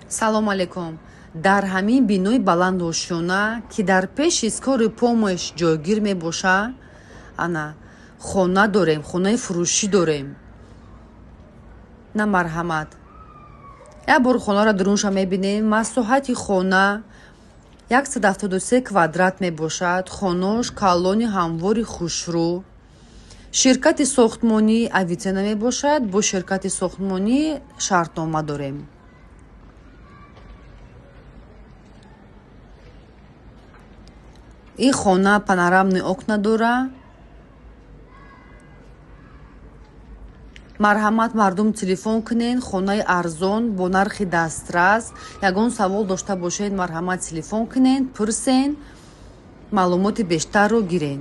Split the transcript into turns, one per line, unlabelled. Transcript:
салом алейкум. дар ҳамин бинои баланду ошёна ки дар пеши скори помош ҷойгир мебошад, ана хона дорем, хонаи фурӯшӣ дорем. На марҳамат. як бор хонаро дурунша мебинем. масоҳати хона 173 квадрат мебошад. хонош калони ҳамвори хушрӯ. ширкати сохтмонӣ авицена мебошад. бо ширкати сохтмонӣ шартнома дорем. ин хона панорамни окна дорад. марҳамат мардум телефон кунед. хонаи арзон бо нархи дастрас. ягон савол дошта бошед, марҳамат телефон кунед, пурсен, маълумоти бештарро гиред.